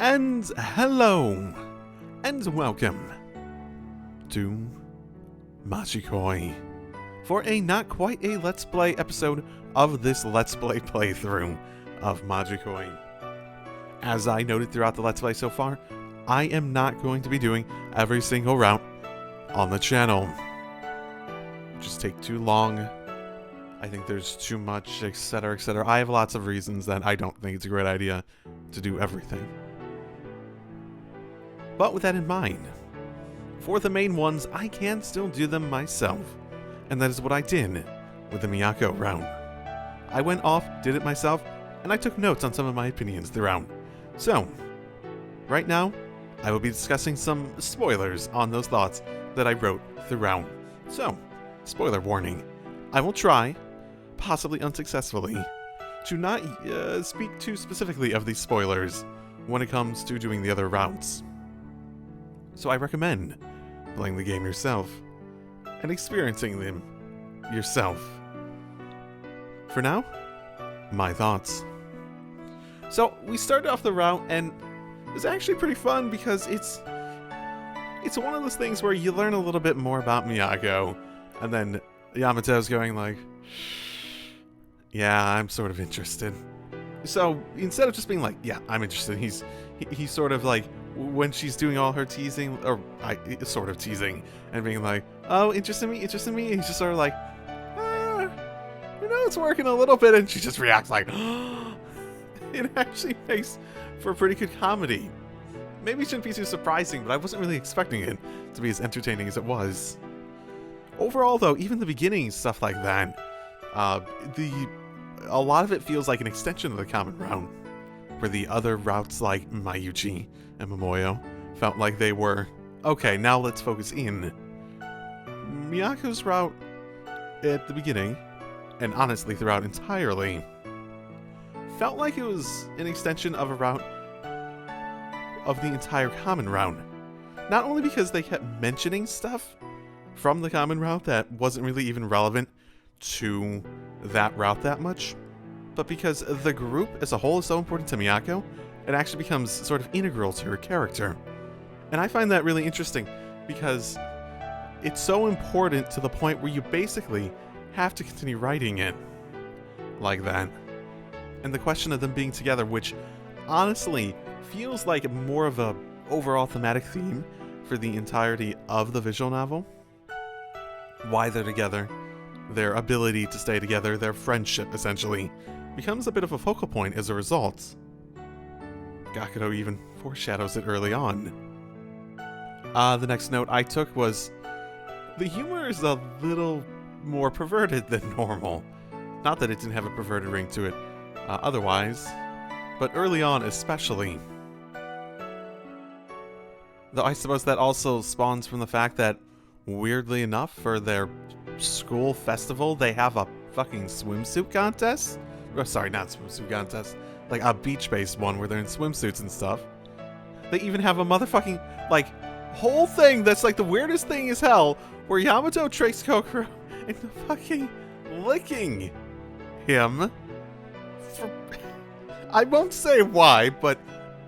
And hello, and welcome to Majikoi for a not quite a Let's Play episode of this Let's Play playthrough of Majikoi. As I noted throughout the Let's Play so far, I am not going to be doing every single route on the channel. Just take too long. I think there's too much, etc., etc. I have lots of reasons that I don't think it's a great idea to do everything. But with that in mind, for the main ones, I can still do them myself. And that is what I did with the MIYAKO round. I went off, did it myself, and I took notes on some of my opinions throughout. So, right now, I will be discussing some spoilers on those thoughts that I wrote throughout. So, spoiler warning. I will try, possibly unsuccessfully, to not speak too specifically of these spoilers when it comes to doing the other routes. So I recommend playing the game yourself and experiencing them yourself. For now, my thoughts. So we started off the route, and it was actually pretty fun because it's one of those things where you learn a little bit more about Miyako, and then Yamato's going like, yeah, I'm sort of interested. So instead of just being like, yeah, I'm interested, he's sort of like, when she's doing all her teasing, or sort of teasing, and being like, oh, interested me, he's just sort of like, it's working a little bit, and she just reacts like, it actually makes for a pretty good comedy. Maybe it shouldn't be too surprising, but I wasn't really expecting it to be as entertaining as it was. Overall, though, even the beginning stuff like that, a lot of it feels like an extension of the common route, where the other routes like Mayuchi and Momoyo felt like they were, okay, now let's focus in. Miyako's route at the beginning, and honestly throughout entirely, felt like it was an extension of a route of the entire common route. Not only because they kept mentioning stuff from the common route that wasn't really even relevant to that route that much, but because the group as a whole is so important to Miyako, it actually becomes sort of integral to her character. And I find that really interesting because it's so important to the point where you basically have to continue writing it like that. And the question of them being together, which honestly feels like more of a overall thematic theme for the entirety of the visual novel. Why they're together, their ability to stay together, their friendship essentially, becomes a bit of a focal point as a result. Gakudo even foreshadows it early on. The next note I took was, the humor is a little more perverted than normal. Not that it didn't have a perverted ring to it otherwise, but early on especially. Though I suppose that also spawns from the fact that, weirdly enough, for their school festival, they have a fucking swimsuit contest? Oh, sorry, not swimsuit contest. Like a beach-based one where they're in swimsuits and stuff. They even have a motherfucking, like, whole thing that's like the weirdest thing as hell, where Yamato tricks Kokoro into fucking licking him. I won't say why, but,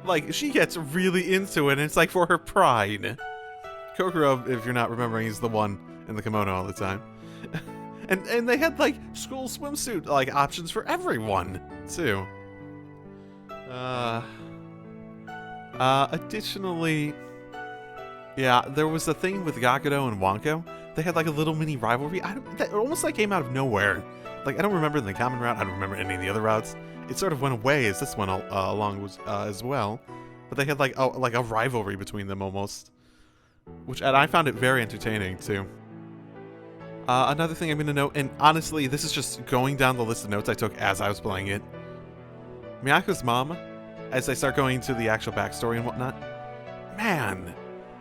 like, she gets really into it, and it's like for her pride. Kokoro, if you're not remembering, is the one in the kimono all the time. And they had, like, school swimsuit, like, options for everyone, too. Additionally, yeah, there was a thing with Gakudo and Wanko. They had, like, a little mini rivalry. That almost, like, came out of nowhere. Like, I don't remember the common route. I don't remember any of the other routes. It sort of went away as this went along as well. But they had, like a rivalry between them almost. And I found it very entertaining, too. Another thing I'm going to note, and honestly, this is just going down the list of notes I took as I was playing it. Miyako's mom, as I start going into the actual backstory and whatnot, man,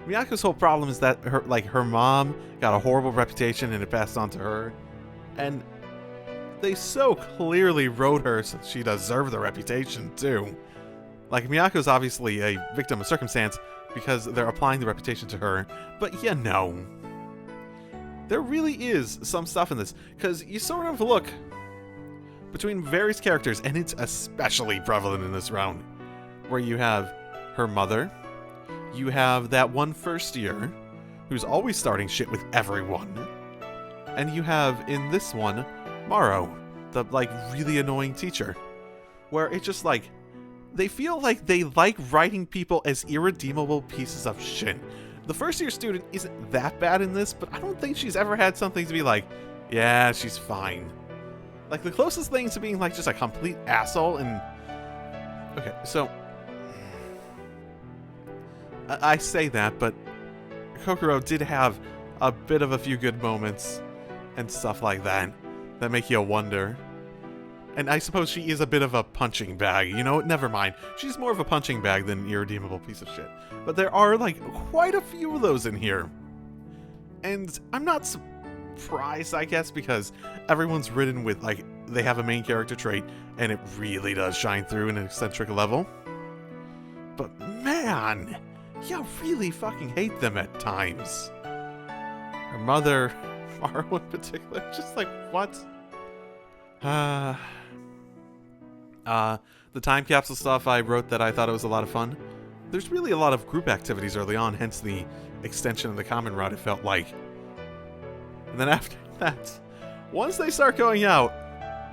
Miyako's whole problem is that her mom got a horrible reputation and it passed on to her. And they so clearly wrote her so she deserved the reputation, too. Like, Miyako's obviously a victim of circumstance because they're applying the reputation to her, but There really is some stuff in this, because you sort of look between various characters, and it's especially prevalent in this round, where you have her mother, you have that one first year, who's always starting shit with everyone, and you have, in this one, Maro, the, like, really annoying teacher, where it's just like, they feel like they like writing people as irredeemable pieces of shit. The first year student isn't that bad in this, but I don't think she's ever had something to be like, yeah, she's fine. Like, the closest thing to being, like, just a complete asshole, and... Okay, so... I say that, but Kokoro did have a bit of a few good moments and stuff like that that make you wonder. And I suppose she is a bit of a punching bag, you know? Never mind. She's more of a punching bag than an irredeemable piece of shit. But there are, like, quite a few of those in here. And I'm not surprised, I guess, because everyone's written with, like, they have a main character trait, and it really does shine through in an eccentric level. But, man, you really fucking hate them at times. Her mother, Maro in particular, just like, what? The time capsule stuff, I wrote that I thought it was a lot of fun. There's really a lot of group activities early on, hence the extension of the common route, it felt like. And then after that, once they start going out,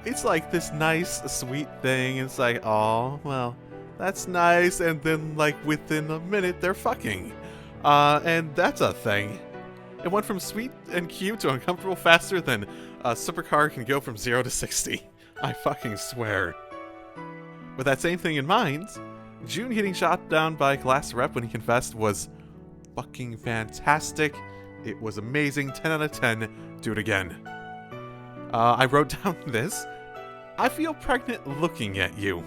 it's like this nice, sweet thing. It's like, oh, well, that's nice. And then, like, within a minute, they're fucking. And that's a thing. It went from sweet and cute to uncomfortable faster than a supercar can go from 0 to 60. I fucking swear. With that same thing in mind, June getting shot down by a glass rep when he confessed was fucking fantastic. It was amazing. 10 out of 10. Do it again. I wrote down this. I feel pregnant looking at you.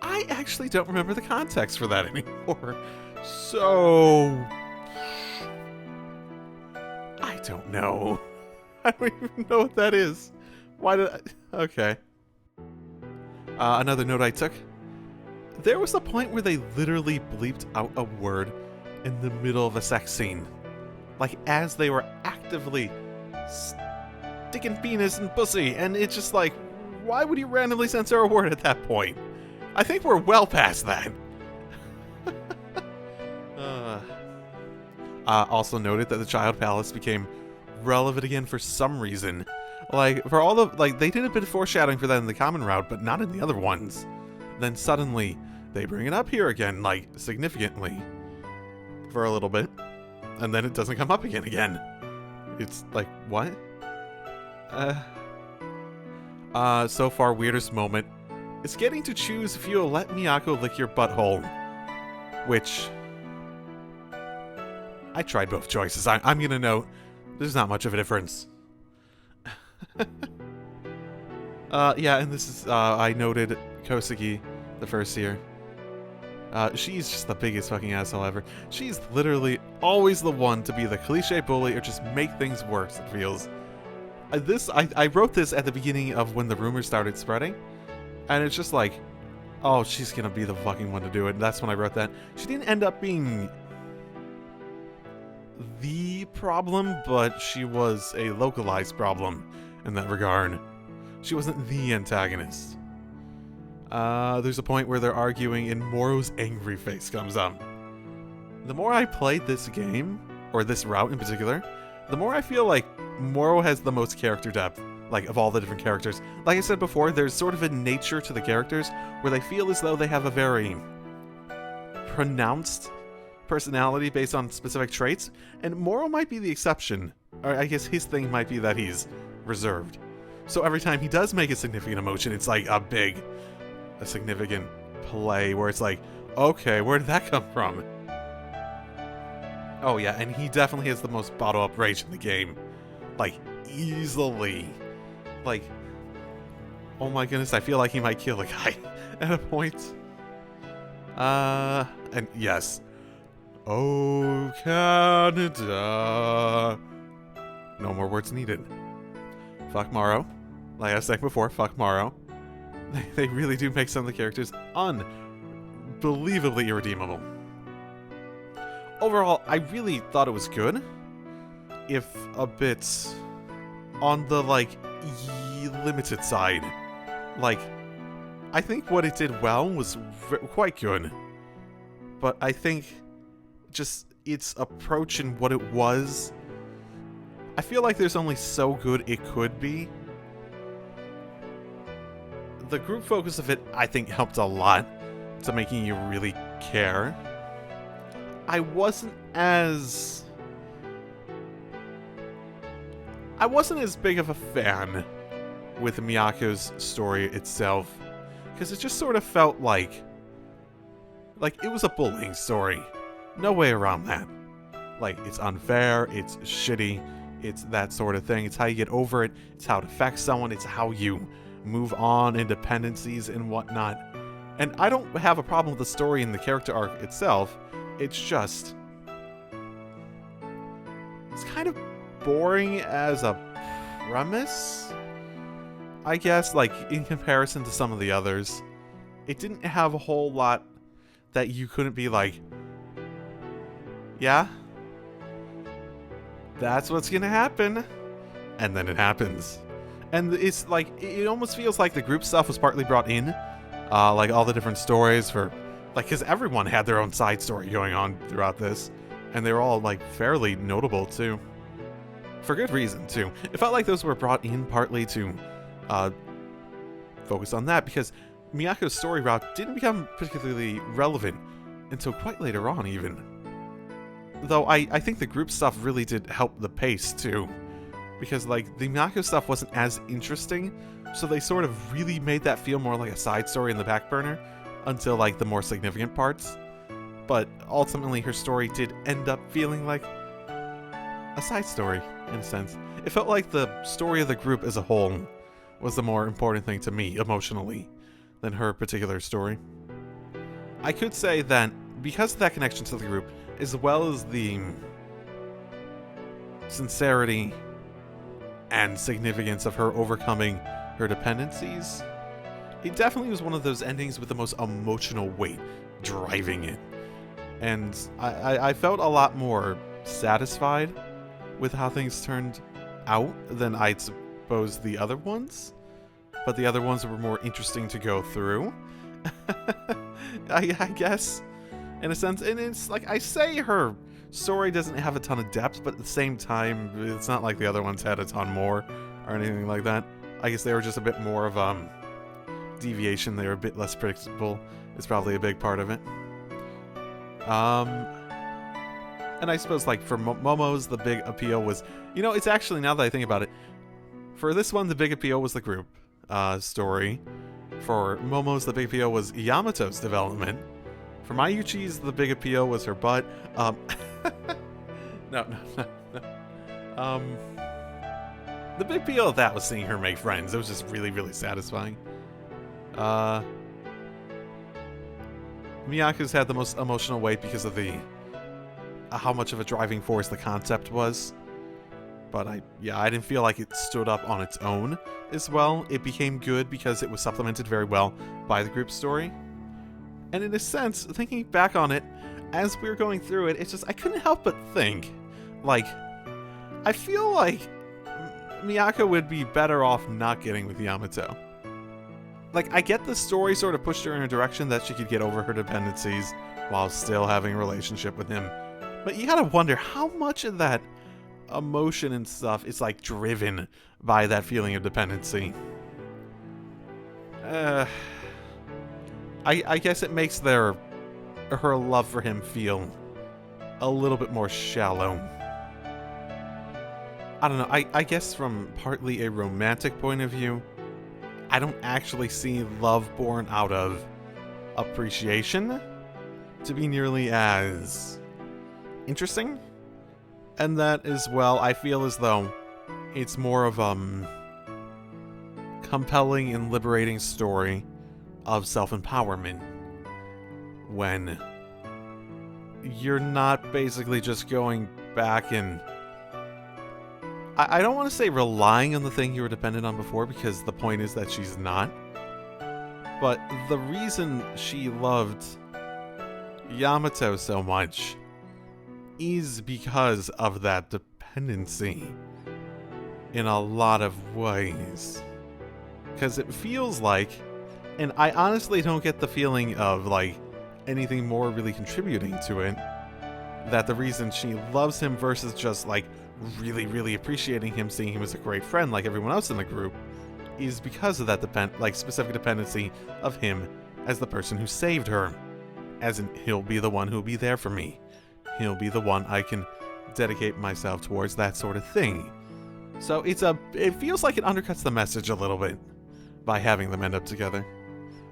I actually don't remember the context for that anymore. So... I don't know. I don't even know what that is. Why did I... Okay. Another note I took. There was a point where they literally bleeped out a word in the middle of a sex scene. Like, as they were actively sticking penis and pussy, and it's just like, why would you randomly censor a word at that point? I think we're well past that. Also noted that the Child Palace became relevant again for some reason. Like, for all the, like, they did a bit of foreshadowing for that in the common route, but not in the other ones. Then suddenly, they bring it up here again, like, significantly. For a little bit. And then it doesn't come up again. It's like, what? So far, weirdest moment is getting to choose if you'll let Miyako lick your butthole. Which... I tried both choices. I'm gonna note, there's not much of a difference. Yeah, and this is, I noted Kosugi, the first year. She's just the biggest fucking asshole ever. She's literally always the one to be the cliche bully or just make things worse, it feels. I wrote this at the beginning of when the rumors started spreading, and it's just like, oh, she's gonna be the fucking one to do it. And that's when I wrote that. She didn't end up being the problem, but she was a localized problem in that regard. She wasn't the antagonist. There's a point where they're arguing and Moro's angry face comes up. The more I played this game, or this route in particular, the more I feel like Moro has the most character depth, like, of all the different characters. Like I said before, there's sort of a nature to the characters where they feel as though they have a very pronounced personality based on specific traits, and Moro might be the exception. Or I guess his thing might be that he's reserved. So every time he does make a significant emotion, it's like a significant play where it's like, okay, where did that come from? Oh yeah, and he definitely has the most bottle up rage in the game. Like, easily. Like, oh my goodness, I feel like he might kill a guy at a point. And yes. Oh, Canada. No more words needed. Fuck Maro. Like I was saying before, fuck Maro. They really do make some of the characters unbelievably irredeemable. Overall, I really thought it was good. if a bit on the, like, limited side. Like, I think what it did well was quite good. But I think just its approach and what it was, I feel like there's only so good it could be. The group focus of it, I think, helped a lot to making you really care. I wasn't as big of a fan with Miyako's story itself, because it just sort of felt like it was a bullying story. No way around that. Like, it's unfair, it's shitty, it's that sort of thing. It's how you get over it, it's how it affects someone, it's how you move on in dependencies and whatnot. And I don't have a problem with the story and the character arc itself. It's just, it's kind of boring as a premise, I guess, like, in comparison to some of the others. It didn't have a whole lot that you couldn't be like, yeah, that's what's gonna happen. And then it happens. And it's like, it almost feels like the group stuff was partly brought in. Like all the different stories for, like, because everyone had their own side story going on throughout this. And they were all, like, fairly notable, too. For good reason, too. It felt like those were brought in partly to focus on that, because Miyako's story route didn't become particularly relevant until quite later on, even. Though I think the group stuff really did help the pace, too. Because, like, the Miyako stuff wasn't as interesting, so they sort of really made that feel more like a side story in the back burner until, like, the more significant parts. But ultimately, her story did end up feeling like a side story, in a sense. It felt like the story of the group as a whole was the more important thing to me, emotionally, than her particular story. I could say that because of that connection to the group, as well as the sincerity and significance of her overcoming her dependencies, it definitely was one of those endings with the most emotional weight driving it. And I felt a lot more satisfied with how things turned out than I'd suppose the other ones. But the other ones were more interesting to go through. I guess, in a sense. And it's like, I say her story doesn't have a ton of depth, but at the same time, it's not like the other ones had a ton more or anything like that. I guess they were just a bit more of deviation. They were a bit less predictable. It's probably a big part of it. And I suppose, like, for Momo's, the big appeal was, you know, it's actually, now that I think about it, for this one, the big appeal was the group story. For Momo's, the big appeal was Yamato's development. For Mayuchi's, the big appeal was her butt. No. The big appeal of that was seeing her make friends. It was just really, really satisfying. Miyako's had the most emotional weight because of the how much of a driving force the concept was. But I didn't feel like it stood up on its own as well. It became good because it was supplemented very well by the group story. And in a sense, thinking back on it, as we were going through it, it's just, I couldn't help but think, like, I feel like Miyako would be better off not getting with Yamato. Like, I get the story sort of pushed her in a direction that she could get over her dependencies while still having a relationship with him. But you gotta wonder how much of that emotion and stuff is, like, driven by that feeling of dependency. I guess it makes her love for him feel a little bit more shallow. I don't know, I guess from partly a romantic point of view, I don't actually see love born out of appreciation to be nearly as interesting. And that as well, I feel as though it's more of compelling and liberating story of self-empowerment when you're not basically just going back and I don't want to say relying on the thing you were dependent on before, because the point is that she's not. But the reason she loved Yamato so much is because of that dependency in a lot of ways. Because it feels like, and I honestly don't get the feeling of, like, anything more really contributing to it, that the reason she loves him versus just, like, really, really appreciating him, seeing him as a great friend like everyone else in the group, is because of that specific dependency of him as the person who saved her. As in, he'll be the one who'll be there for me. He'll be the one I can dedicate myself towards, that sort of thing. So it feels like it undercuts the message a little bit by having them end up together.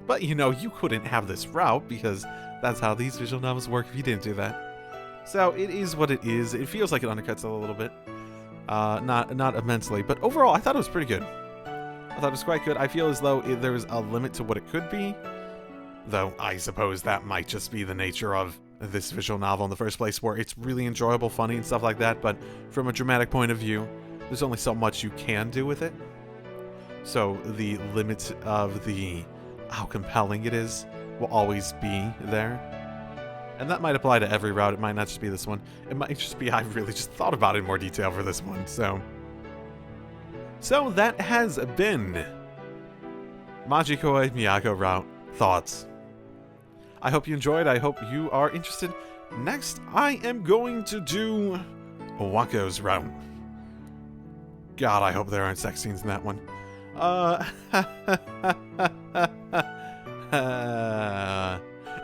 But, you know, you couldn't have this route, because that's how these visual novels work if you didn't do that. So it is what it is. It feels like it undercuts it a little bit. Not immensely, but overall I thought it was pretty good. I thought it was quite good. I feel as though there was a limit to what it could be, though I suppose that might just be the nature of this visual novel in the first place, where it's really enjoyable, funny, and stuff like that, but from a dramatic point of view, there's only so much you can do with it. So the limit of how compelling it is will always be there. And that might apply to every route. It might not just be this one. It might just be I really just thought about it in more detail for this one. So that has been Majikoi MIYAKO route thoughts. I hope you enjoyed. I hope you are interested. Next, I am going to do Wako's route. God, I hope there aren't sex scenes in that one.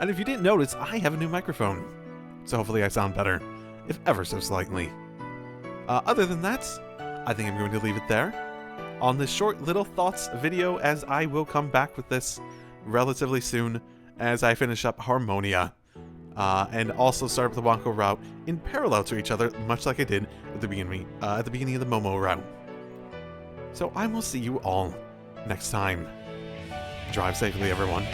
And if you didn't notice, I have a new microphone. So hopefully I sound better, if ever so slightly. Other than that, I think I'm going to leave it there on this short little thoughts video, as I will come back with this relatively soon as I finish up Harmonia. And also start up the Wako route in parallel to each other, much like I did at the beginning of the Momo route. So I will see you all next time. Drive safely, everyone.